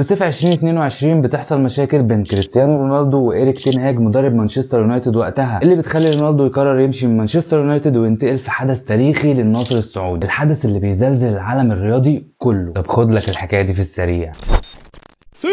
في صيف 2022 بتحصل مشاكل بين كريستيانو رونالدو وإيريك تين هاج مدرب مانشستر يونايتد وقتها، اللي بتخلي رونالدو يقرر يمشي من مانشستر يونايتد وينتقل في حدث تاريخي للنصر السعودي، الحدث اللي بيزلزل العالم الرياضي كله. طب خد لك الحكايه دي في السريع. في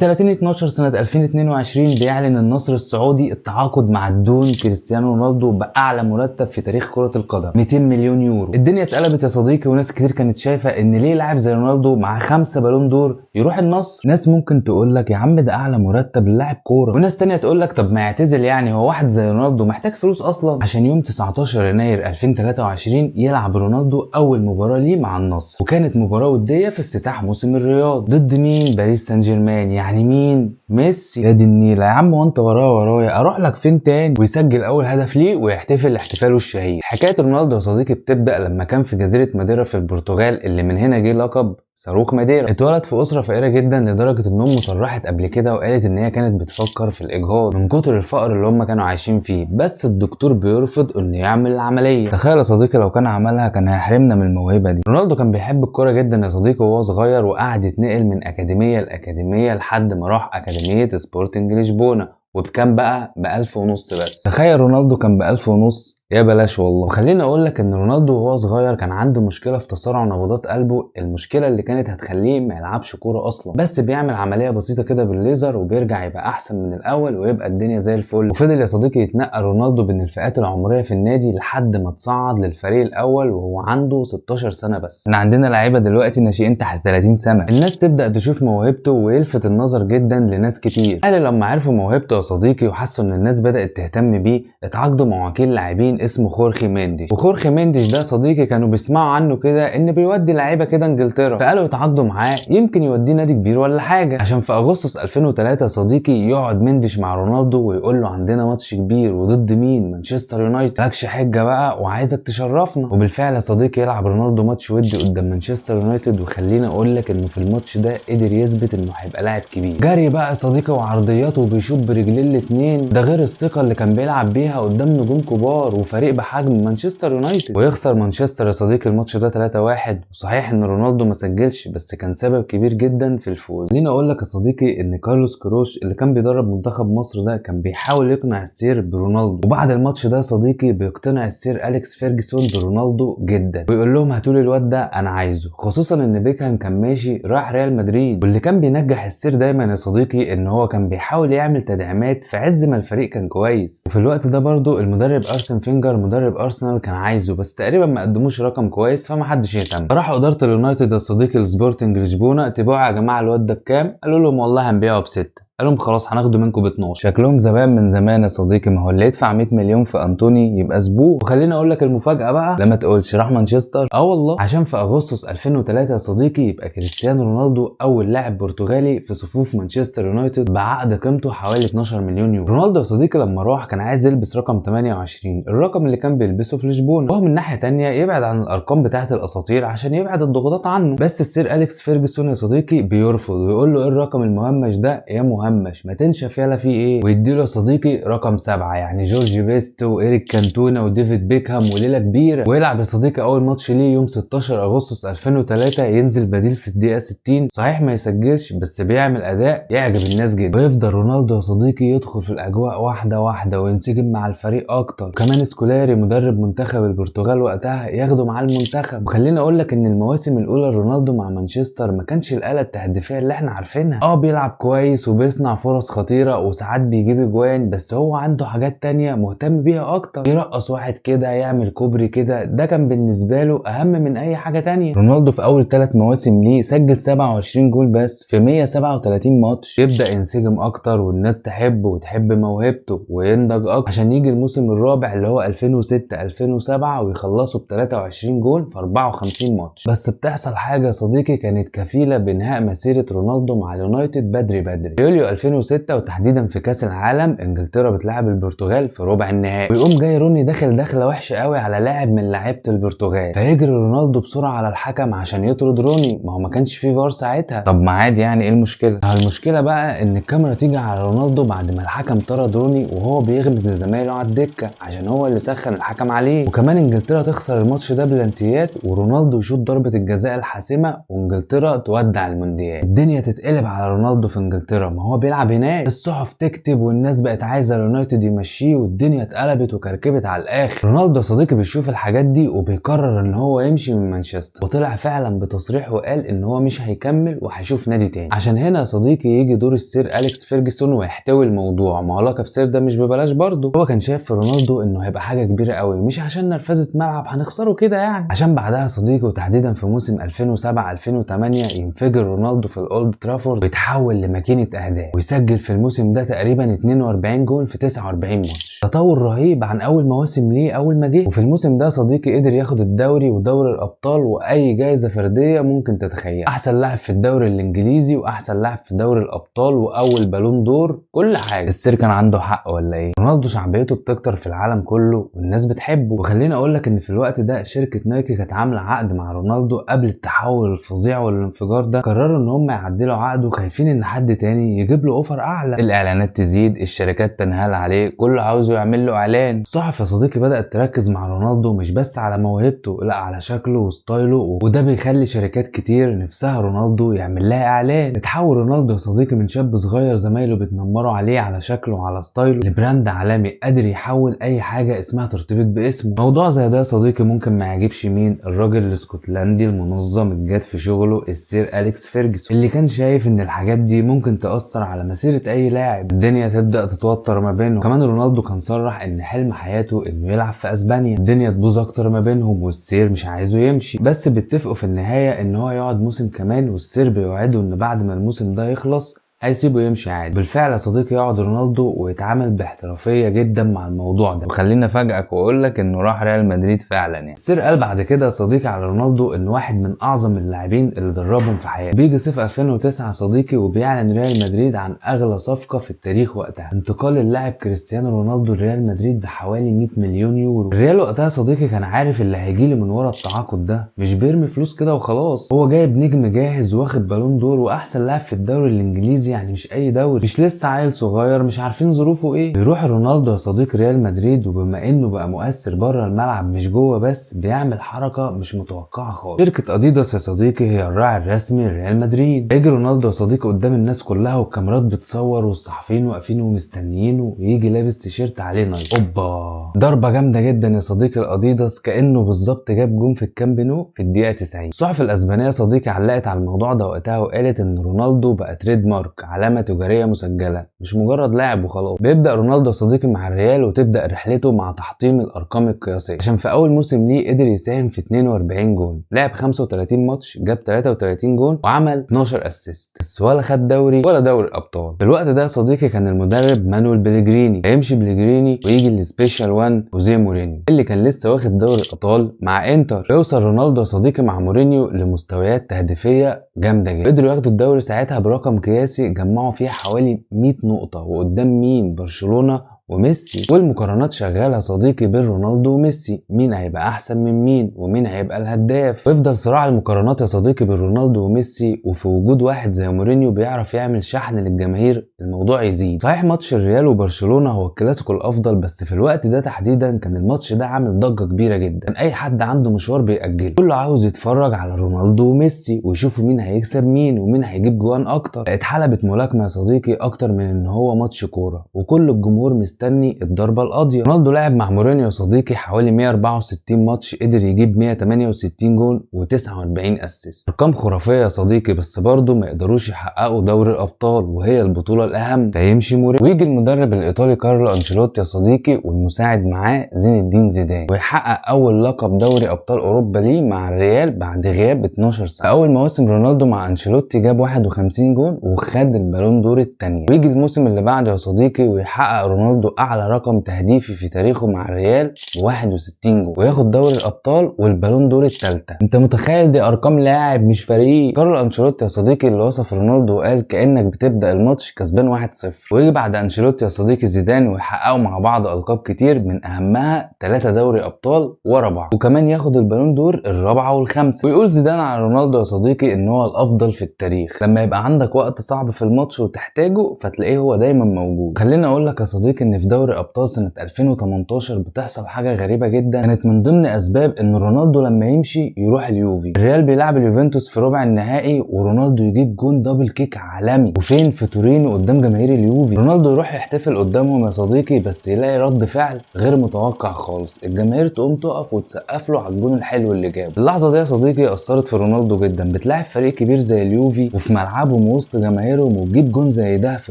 30/12 سنة 2022 بيعلن النصر السعودي التعاقد مع الدون كريستيانو رونالدو بأعلى مرتب في تاريخ كرة القدم، 200 مليون يورو. الدنيا اتقلبت يا صديقي، وناس كتير كانت شايفة ان ليه لاعب زي رونالدو مع 5 بالون دور يروح النصر. ناس ممكن تقول لك يا عم ده اعلى مرتب للاعب كورة، وناس تانية تقول لك طب ما يعتزل، يعني هو واحد زي رونالدو محتاج فلوس اصلا؟ عشان يوم 19 يناير 2023 يلعب رونالدو اول مباراة ليه مع النصر، وكانت مباراة ودية في افتتاح موسم الرياض ضد مين؟ باريس سان جيرمان. يعني مين؟ ميسي. يا دي النيله يا عم، وانت ورايا اروح لك فين تاني؟ ويسجل اول هدف ليه ويحتفل احتفاله الشهير. حكايه رونالدو يا صديقي بتبدا لما كان في جزيره ماديرا في البرتغال، اللي من هنا جه لقب صاروخ ماديرا. اتولد في اسره فقيره جدا لدرجه ان امه صرحت قبل كده وقالت ان هي كانت بتفكر في الاجهاض من كتر الفقر اللي هم كانوا عايشين فيه، بس الدكتور بيرفض انه يعمل العمليه. تخيل يا صديقي لو كان عملها كان هيحرمنا من الموهبه دي. رونالدو كان بيحب الكوره جدا يا صديقي وهو صغير، وقعد يتنقل من اكاديميه لاكاديميه لحد ما راح اكاديميه سبورتنج لشبونه. وبكام بقى؟ ب1500 بس. تخيل رونالدو كان ب1500، يا بلاش والله. وخليني اقول لك ان رونالدو وهو صغير كان عنده مشكله في تسارع نبضات قلبه، المشكله اللي كانت هتخليه ما يلعبش كوره اصلا، بس بيعمل عمليه بسيطه كده بالليزر وبيرجع يبقى احسن من الاول ويبقى الدنيا زي الفل. وفضل يا صديقي يتنقل رونالدو بين الفئات العمريه في النادي لحد ما تصعد للفريق الاول وهو عنده 16 سنه بس. احنا عندنا لعيبه دلوقتي ناشئين تحت 30 سنه. الناس تبدا تشوف موهبته ويلفت النظر جدا لناس كتير. قال لما عرفوا موهبته يا صديقي وحسوا ان الناس بدات تهتم بيه، اتعاقدوا مع وكيل لاعبين اسمه خورخي مينديش. وخورخي مينديش ده صديقي كانوا بيسمعوا عنه كده ان بيودي لعيبه كده انجلترا، فقالوا يتعاقدوا معاه يمكن يوديه نادي كبير ولا حاجه. عشان في اغسطس 2003 صديقي يقعد مينديش مع رونالدو ويقول له عندنا ماتش كبير وضد مين؟ مانشستر يونايتد، مالكش حجه بقى وعايزك تشرفنا. وبالفعل يا صديقي يلعب رونالدو ماتش ودي قدام مانشستر يونايتد، وخليني اقول لك انه في الماتش ده قدر يثبت انه هيبقى لاعب كبير. جري بقى يا صديقي وعرضيات وبيشوط برجلين الاتنين، ده غير الثقه اللي كان بيلعب بيها قدام نجوم كبار وفريق بحجم مانشستر يونايتد. ويخسر مانشستر يا صديقي الماتش ده 3-1. وصحيح ان رونالدو ما سجلش، بس كان سبب كبير جدا في الفوز. خليني اقول لك يا صديقي ان كارلوس كروش اللي كان بيدرب منتخب مصر ده كان بيحاول يقنع السير برونالدو، وبعد الماتش ده يا صديقي بيقتنع السير أليكس فيرجسون برونالدو جدا، ويقول لهم هاتوا لي الواد ده انا عايزه، خصوصا ان بيكهام كان ماشي راح ريال مدريد. واللي كان بينجح السير دايما يا صديقي ان هو كان بيحاول يعمل تدعيمات في عز ما الفريق كان كويس. وفي الوقت ده برضو المدرب ارسن فينجر مدرب ارسنال كان عايزه، بس تقريبا ما قدموش رقم كويس فما حدش يهتم. راح اداره اليونايتد يا صديقي لسبورتنج لشبونه، تبيعوا يا جماعه الواد ده بكام؟ قالوا لهم والله هنبيعه ب6. قال لهم خلاص هناخده منكم ب12. شكلهم زمان من زمان يا صديقي، ما هو اللي يدفع 100 مليون في انتوني يبقى زبون. وخليني اقول لك المفاجاه بقى، لما تقولش راح مانشستر، والله عشان في اغسطس 2003 يا صديقي يبقى كريستيانو رونالدو اول لاعب برتغالي في صفوف مانشستر يونايتد بعقد قيمته حوالي 12 مليون يورو. رونالدو يا صديقي لما راح كان عايز يلبس رقم 28، الرقم اللي كان بيلبسه في لشبونه، وهو من ناحيه تانية يبعد عن الارقام بتاعه الاساطير عشان يبعد الضغوطات عنه. بس السير أليكس فيرجسون يا صديقي بيرفض ويقول له ايه الرقم المهمش ده يا مهمش، ما تنشف يلا فيه ايه، ويديله يا صديقي رقم 7، يعني جورج بيست وإيريك كانتونا وديفيد بيكهام وليله كبيره. ويلعب يا صديقي اول ماتش ليه يوم 16 اغسطس 2003، ينزل بديل في الدقيقه 60. صحيح ما يسجلش بس بيعمل اداء يعجب الناس جدا. ويفضل رونالدو يا صديقي يدخل في الاجواء واحده واحده وينسجم مع الفريق اكتر. كمان سكولاري مدرب منتخب البرتغال وقتها ياخده معاه المنتخب. وخليني اقول لك ان المواسم الاولى رونالدو مع مانشستر ما كانش الآلة التهديفيه اللي احنا عارفينها. بيلعب كويس وبيصنع فرص خطيره وساعات بيجيب اجوان، بس هو عنده حاجات تانية مهتم بيها اكتر، يرقص واحد كده يعمل كوبري كده، ده كان بالنسبه له اهم من اي حاجه تانية. رونالدو في اول 3 مواسم ليه سجل 27 جول بس في 137 ماتش. يبدا ينسجم اكتر والناس تحبه وتحب موهبته وينضج اكتر، عشان يجي الموسم الرابع اللي هو 2006 2007 ويخلصوا ب 23 جول في 54 ماتش. بس بتحصل حاجه يا صديقي كانت كفيله بانهاء مسيره رونالدو مع اليونايتد بدري. في يوليو 2006 وتحديدا في كاس العالم انجلترا بتلعب البرتغال في ربع النهائي، ويقوم جاي روني داخل دخله وحشه قوي على لاعب من لعيبه البرتغال، فيجري رونالدو بسرعه على الحكم عشان يطرد روني. ما هو ما كانش فيه فار ساعتها. طب ما عادي يعني، ايه المشكله؟ المشكله بقى ان الكاميرا تيجي على رونالدو بعد ما الحكم طرد روني وهو بيغمز لزمايله على الدكه عشان هو اللي سخن الحكم عليه. وكمان انجلترا تخسر الماتش ده بلانتيات ورونالدو يشوط ضربه الجزاء الحاسمه وانجلترا تودع المونديال. الدنيا تتقلب على رونالدو في انجلترا، ما هو بيلعب هناك. الصحف تكتب والناس بقت عايزه اليونايتد يمشيه والدنيا اتقلبت وكركبت على الاخر. رونالدو يا صديقي بيشوف الحاجات دي وبيقرر ان هو يمشي من مانشستر، وطلع فعلا بتصريح وقال ان هو مش هيكمل وهيشوف نادي تاني. عشان هنا يا صديقي يجي دور السير أليكس فيرجسون ويحتوي الموضوع. ما هو لقب سير ده مش ببلاش برضه. هو كان شايف في رونالدو انه هيبقى حاجه كبيره قوي، مش عشان نرفزه ملعب هنخسره كده يعني، عشان بعدها يا صديقي وتحديدا في موسم 2007 2008 ينفجر رونالدو في الاولد ترافورد ويتحول لماكينه اهداف، ويسجل في الموسم ده تقريبا 42 جول في 49 ماتش. تطور رهيب عن اول مواسم ليه اول ما جه. وفي الموسم ده صديقي قدر ياخد الدوري ودوري الابطال واي جائزه فرديه ممكن تتخيل. احسن لاعب في الدوري الانجليزي واحسن لاعب في دوري الابطال واول بالون دور، كل حاجه. السير كان عنده حق ولا ايه؟ رونالدو شعبيته بتكتر في العالم كله والناس بتحبه. وخليني اقول لك ان في الوقت ده شركه نايكي كانت عامله عقد مع رونالدو قبل التحول الفظيع والانفجار ده. قرروا ان هم يعدلوا عقده خايفين ان حد تاني يجيب له اوفر اعلى، الاعلانات تزيد، الشركات تنهال عليه، كله عاوزه يعمل له اعلان. الصحف يا صديقي بدات تركز مع رونالدو مش بس على موهبته، لا على شكله وستايله، وده بيخلي شركات كتير نفسها رونالدو يعمل لها اعلان. اتحول رونالدو يا صديقي من شاب صغير زمايله بيتنمروا عليه على شكله وعلى ستايله لبراند عالمي قادر يحول اي حاجه اسمها ترتبط باسمه. موضوع زي ده يا صديقي ممكن ما يعجبش مين؟ الراجل الاسكتلندي المنظم الجاد في شغله السير أليكس فيرجسون، اللي كان شايف ان الحاجات دي ممكن تاثر على مسيره اي لاعب. الدنيا تبدا تتوتر ما بينهم. كمان رونالدو كان صرح ان حلم حياته انه يلعب في اسبانيا. الدنيا تبوظ اكتر ما بينهم والسير مش عايزه يمشي، بس بيتفقوا في النهايه ان هو يقعد موسم كمان، والسير بيوعده ان بعد ما الموسم ده يخلص هيسيبه يمشي عادي. بالفعل يا صديقي يقعد رونالدو ويتعامل باحترافيه جدا مع الموضوع ده. وخليني افاجئك واقول لك انه راح ريال مدريد فعلا يعني. السير قال بعد كده يا صديقي على رونالدو انه واحد من اعظم اللاعبين اللي دربهم في حياته. بيجي صيف 2009 يا صديقي وبيعلن ريال مدريد عن اغلى صفقه في التاريخ وقتها، انتقال اللاعب كريستيانو رونالدو لريال مدريد بحوالي 100 مليون يورو. الريال وقتها يا صديقي كان عارف اللي هيجيله من ورا التعاقد ده، مش بيرمي فلوس كده وخلاص. هو جايب نجم جاهز واخد بالون دور واحسن لاعب في الدوري الانجليزي، يعني مش اي دوري، مش لسه عيل صغير مش عارفين ظروفه ايه. بيروح رونالدو يا صديق ريال مدريد، وبما انه بقى مؤثر بره الملعب مش جوه بس، بيعمل حركه مش متوقعه خالص. شركه اديداس يا صديقي هي الراعي الرسمي لريال مدريد. يجي رونالدو يا صديقي قدام الناس كلها والكاميرات بتصور والصحفيين واقفين ومستنيينه، ويجي لابس تيشيرت عليه نايك. اوبا، ضربه جامده جدا يا صديقي الاديداس، كانه بالظبط جاب جون في الكامب نو في الدقيقه 90. الصحف الاسبانيه يا صديقي علقت على الموضوع ده وقتها وقالت ان رونالدو بقى تريد مارك، علامه تجاريه مسجله، مش مجرد لاعب وخلاص. بيبدا رونالدو يا صديقي مع الريال وتبدا رحلته مع تحطيم الارقام القياسيه، عشان في اول موسم ليه قدر يساهم في 42 جول، لعب 35 ماتش، جاب 33 جول وعمل 12 اسيست، بس ولا خد دوري ولا دوري ابطال. في الوقت ده يا صديقي كان المدرب مانويل بيليجريني، هيمشي بيليجريني ويجي السبيشال وان وزي مورينيو اللي كان لسه واخد دوري الابطال مع انتر. يوصل رونالدو يا صديقي مع مورينيو لمستويات تهديفيه جامده جدا، قدروا ياخدوا الدوري ساعتها برقم قياسي جمعوا فيها حوالي 100 نقطه، وقدام مين؟ برشلونه وميسي. والمقارنات شغاله يا صديقي بين رونالدو وميسي، مين هيبقى احسن من مين ومين هيبقى الهداف. ويفضل صراع المقارنات يا صديقي بين رونالدو وميسي، وفي وجود واحد زي مورينيو بيعرف يعمل شحن للجماهير الموضوع يزيد. صحيح ماتش الريال وبرشلونه هو الكلاسيكو الافضل، بس في الوقت ده تحديدا كان الماتش ده عامل ضجه كبيره جدا، كان اي حد عنده مشوار بيأجله، كله عاوز يتفرج على رونالدو وميسي ويشوفوا مين هيكسب مين ومين هيجيب جوان اكتر. اتحلبت ملاكمه يا صديقي اكتر من ان هو ماتش كوره، وكل الجمهور مستني الضربه القاضيه. رونالدو لعب مع مورينيو يا صديقي حوالي 164 ماتش، قدر يجيب 168 جول و49 اسيست، ارقام خرافيه يا صديقي، بس برضه ما يقدروش يحققوا دوري الابطال وهي البطوله الاهم. فيمشي مورينيو ويجي المدرب الايطالي كارلو انشيلوتي يا صديقي، والمساعد معاه زين الدين زيدان، ويحقق اول لقب دوري ابطال اوروبا ليه مع الريال بعد غياب 12 سنه. في اول مواسم رونالدو مع انشيلوتي جاب 51 جول وخد البالون دور الثانيه. ويجي الموسم اللي بعده يا صديقي ويحقق رونالدو اعلى رقم تهديفي في تاريخه مع الريال ب 61 جول، وياخد دوري الابطال والبالون دور الثالثه. انت متخيل دي ارقام لاعب مش فريق؟ كارلو انشيلوتي يا صديقي اللي وصف رونالدو وقال كانك بتبدا الماتش كسبان 1-0. ويجي بعد انشيلوتي يا صديقي زيدان، ويحققوا مع بعض القاب كتير من اهمها 3 دوري ابطال ورا بعض، وكمان ياخد البالون دور الرابعه والخامسه. ويقول زيدان على رونالدو يا صديقي ان هو الافضل في التاريخ، لما يبقى عندك وقت صعب في الماتش وتحتاجه فتلاقيه هو دايما موجود. خليني اقول لك يا صديقي ان في دوري ابطال سنه 2018 بتحصل حاجه غريبه جدا، كانت من ضمن اسباب ان رونالدو لما يمشي يروح اليوفي. الريال بيلعب اليوفنتوس في ربع النهائي، ورونالدو يجيب جون دبل كيك عالمي، وفين؟ في تورينو قدام جماهير اليوفي. رونالدو يروح يحتفل قدامهم يا صديقي، بس يلاقي رد فعل غير متوقع خالص، الجماهير تقوم تقف وتسقف له على الجون الحلو اللي جابه. اللحظه دي يا صديقي اثرت في رونالدو جدا، بتلاعب فريق كبير زي اليوفي وفي ملعبهم وسط جماهيرهم، وتجيب جون زي ده في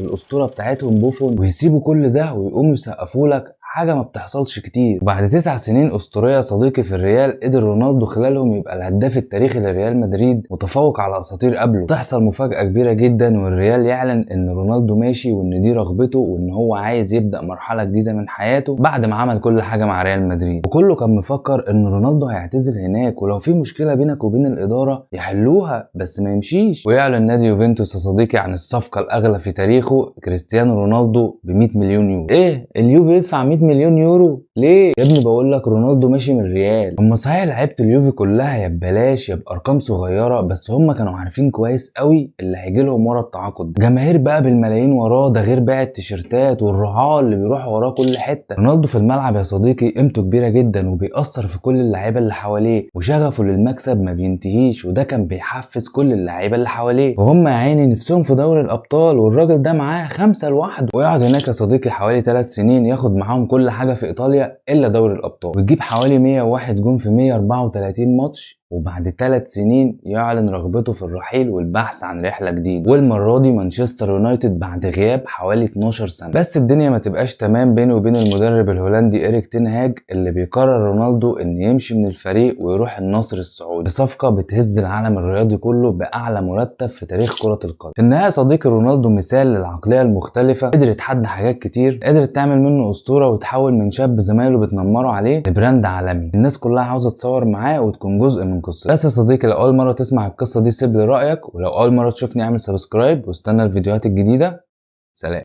الاسطوره بتاعتهم بوفون، ويسيبوا كل ده ويقوموا يسقفوا لك، حاجه ما بتحصلش كتير. بعد 9 سنين اسطوريه يا صديقي في الريال، قدر رونالدو خلالهم يبقى الهداف التاريخي لريال مدريد، متفوق على اساطير قبله. تحصل مفاجاه كبيره جدا، والريال يعلن ان رونالدو ماشي، وان دي رغبته، وان هو عايز يبدا مرحله جديده من حياته بعد ما عمل كل حاجه مع ريال مدريد. وكله كان مفكر ان رونالدو هيعتزل هناك، ولو في مشكله بينك وبين الاداره يحلوها، بس ما يمشيش. ويعلن نادي يوفنتوس يا صديقي عن الصفقه الاغلى في تاريخه، كريستيانو رونالدو ب 100 مليون يورو. ايه اليوفي يدفع 100 مليون يورو ليه يا ابني؟ بقول لك رونالدو ماشي من الريال. هم صحيح لعيبه اليوفي كلها يا ببلاش يا بارقام صغيره، بس هم كانوا عارفين كويس قوي اللي هيجي لهم ورا التعاقد ده. جماهير بقى بالملايين وراه، ده غير بيع التيشيرتات والرعاه اللي بيروحوا وراه كل حته. رونالدو في الملعب يا صديقي قيمته كبيره جدا، وبيأثر في كل اللعيبه اللي حواليه، وشغفه للمكسب ما بينتهيش، وده كان بيحفز كل اللعيبه اللي حواليه. وهم يا عيني نفسهم في دوري الابطال، والراجل ده معاه 5 لوحده. ويقعد هناك يا صديقي حوالي 3 سنين، ياخد معاهم كل حاجه في ايطاليا الا دوري الابطال، ويجيب حوالي 101 جون في 134 ماتش. وبعد 3 سنين يعلن رغبته في الرحيل والبحث عن رحله جديده، والمره دي مانشستر يونايتد بعد غياب حوالي 12 سنه. بس الدنيا ما تبقاش تمام بينه وبين المدرب الهولندي إريك تين هاج، اللي بيقرر رونالدو ان يمشي من الفريق ويروح النصر السعودي، بصفقه بتهز العالم الرياضي كله باعلى مرتب في تاريخ كره القدم. في النهايه صديقي رونالدو مثال للعقليه المختلفه، قدر يتحدى حاجات كتير، قدرت تعمل منه اسطوره، وتحول من شاب زمايله بتنمروا عليه لبراند عالمي. الناس كلها عاوزه تصور معاه وتكون جزء من قصته. بس يا صديقي لو اول مره تسمع القصه دي سيب لي رايك، ولو اول مره تشوفني اعمل سبسكرايب، واستنى الفيديوهات الجديده. سلام.